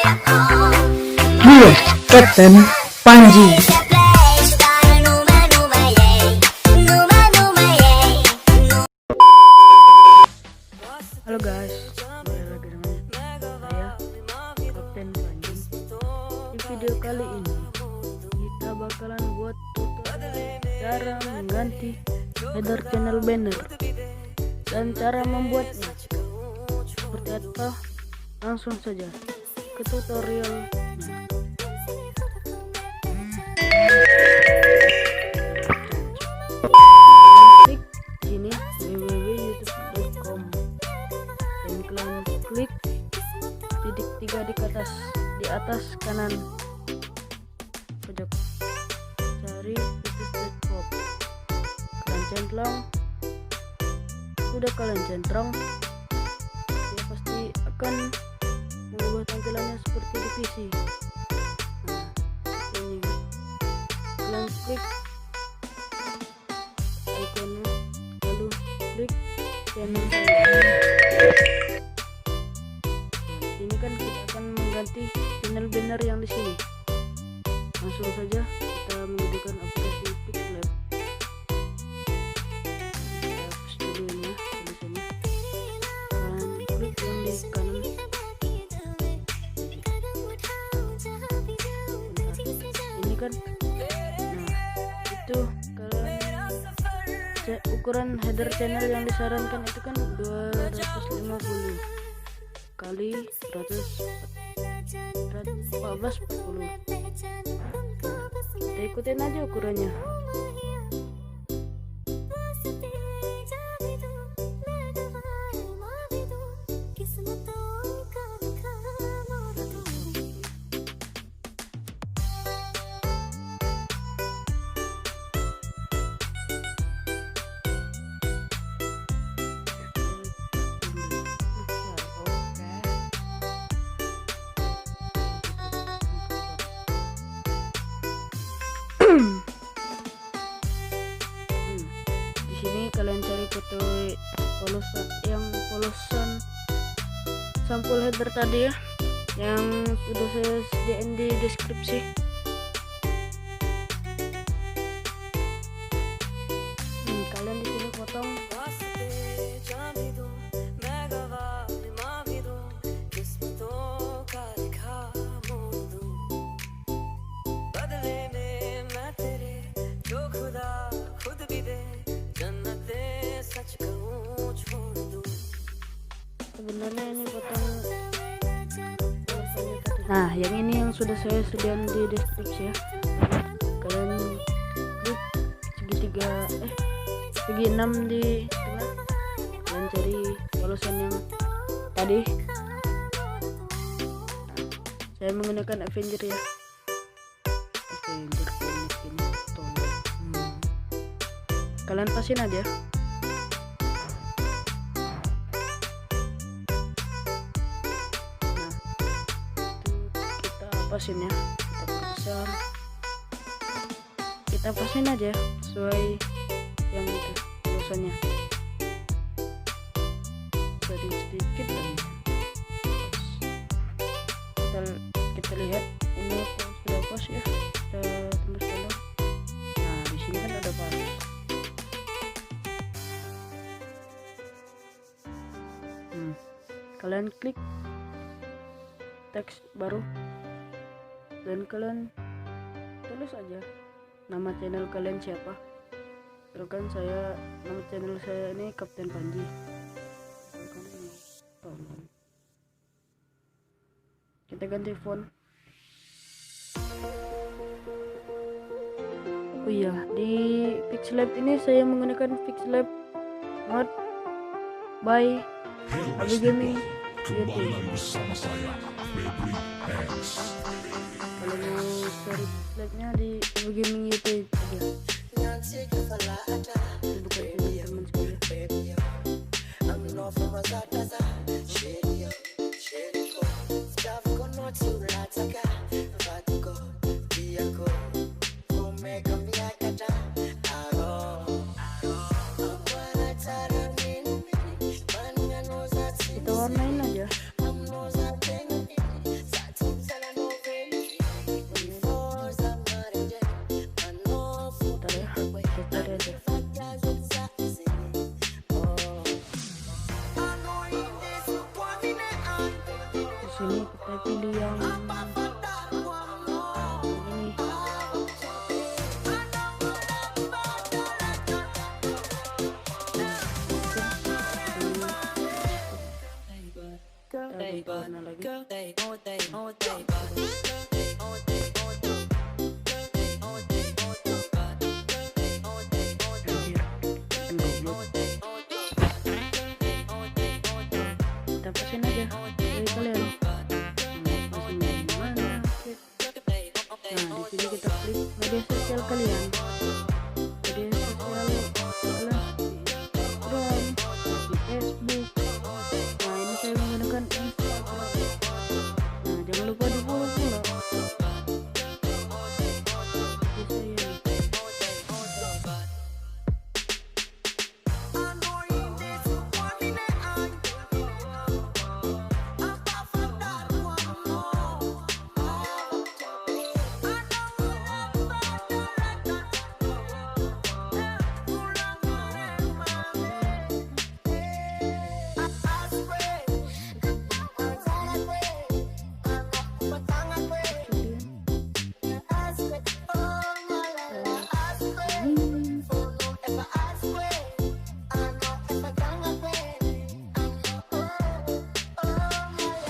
Gue Kapten Panji. Halo guys, kembali lagi dengan saya Kapten Panji. Di video kali ini kita bakalan buat tutorial cara mengganti header channel banner dan cara membuatnya. Seperti apa? Langsung saja ke tutorial. Klik sini www.youtube.com dan kalian klik titik 3 di atas kanan pojok, cari youtube.com, kalian centang. Sudah kalian centang, dia pasti akan mengubah tampilannya seperti di PC. Ini kalian klik ikonnya, lalu klik channel. Ini kan kita akan mengganti channel banner yang di sini. Langsung saja kita menggunakan aplikasi Pixlab. Kan, nah itu kalian ukuran header channel yang disarankan itu kan 250 kali 1440. Kita ikutin aja ukurannya. Di sini kalian cari foto polosan sampul header tadi ya, yang sudah saya sediain di deskripsi. Kalian di sini potong. Sebenarnya ini potong. Nah, yang ini yang sudah saya sediakan di deskripsi ya. Kalian klik segi 6 di tengah. Kalian cari polosan yang tadi. Saya menggunakan Avenger ya. Avenger ini kalian pasin aja. Pasin ya, kita pasin aja sesuai yang itu polosannya, sedikit kita lihat ini sudah pas ya, kita tembus dalam. Nah di sini kan ada pas. Kalian klik teks baru dan kalian tulis aja nama channel kalian siapa. Misalkan nama channel saya ini Kapten Panji. Kita ganti font. Oh iya, di Pixlab ini saya menggunakan Pixlab mod by Gaming YouTube. Kalau mau cari Pixlabnya di Gaming YouTube aja. Itu bukan teman-teman sekalian. Kita warnain aja. kita pilih yang ini. Warna lagi. Kita pasin aja dari kalian. Pasin dari mana? Nah, di sini kita klik media sosial kalian. Media sosial adalah Instagram, di Facebook. Nah, ini saya menggunakan Instagram. Nah, jangan lupa di follow pula.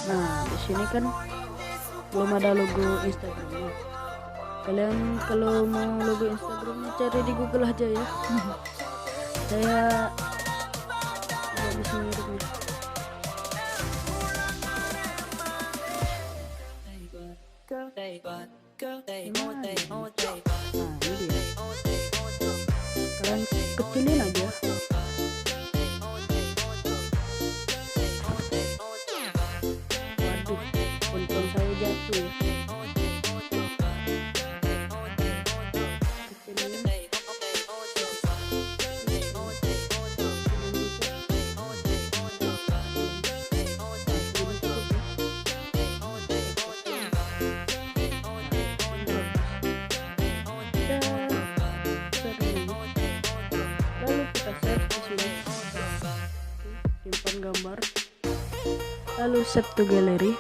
Nah, di sini kan belum ada logo Instagramnya. Kalian kalau mau logo Instagramnya cari di Google aja ya. Saya nggak bisa ngirupnya. Nah, ini dia. Kalian kecilin aja. Waduh, handphone saya jatuh ya. Kecilin. Lalu kita save di sini. Simpan gambar. Lalu save to gallery.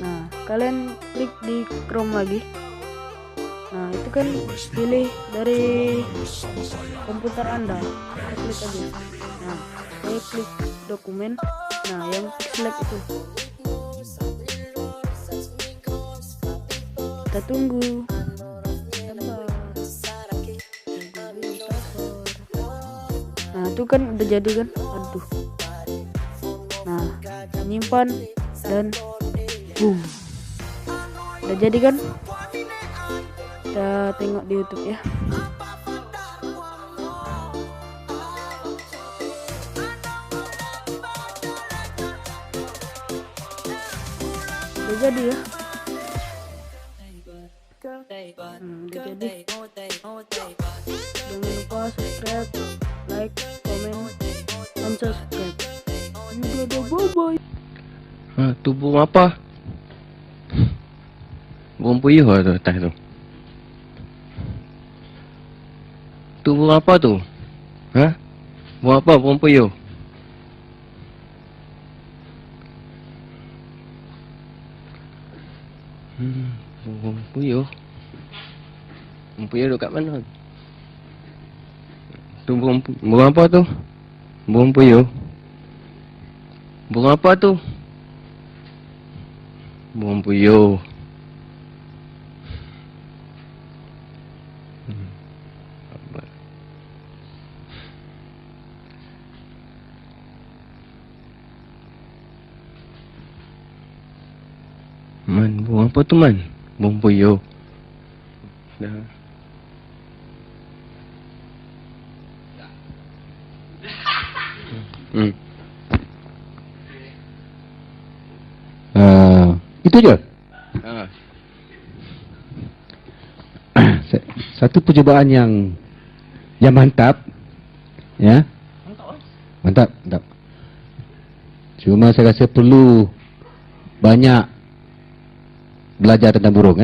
Nah, kalian klik di Chrome lagi. Nah, itu kan pilih dari komputer Anda. Kita klik aja. Nah, saya klik dokumen. Nah, yang pixelate itu. Kita tunggu. Nah, itu kan udah jadi kan. Aduh. Nah, nyimpan dan boom, udah jadi kan. Kita tengok di YouTube ya. Udah jadi ya. Udah jadi. Jangan lupa subscribe, like, comment, dan subscribe. Dadah, bye-bye. Tu burung apa? Burung puyuh lah tu atas tu. Tu burung apa tu? Ha? Burung apa? Burung puyuh? Burung puyuh? Burung puyuh duduk kat mana? Tu burung apa tu? Burung puyuh? Burung apa tu? Burung puyuh. Man, burung apa tu man? Burung puyuh. Dah. Itu je. Ha. Satu percubaan yang mantap, ya. Mantap. Cuma saya rasa perlu banyak belajar tentang burung,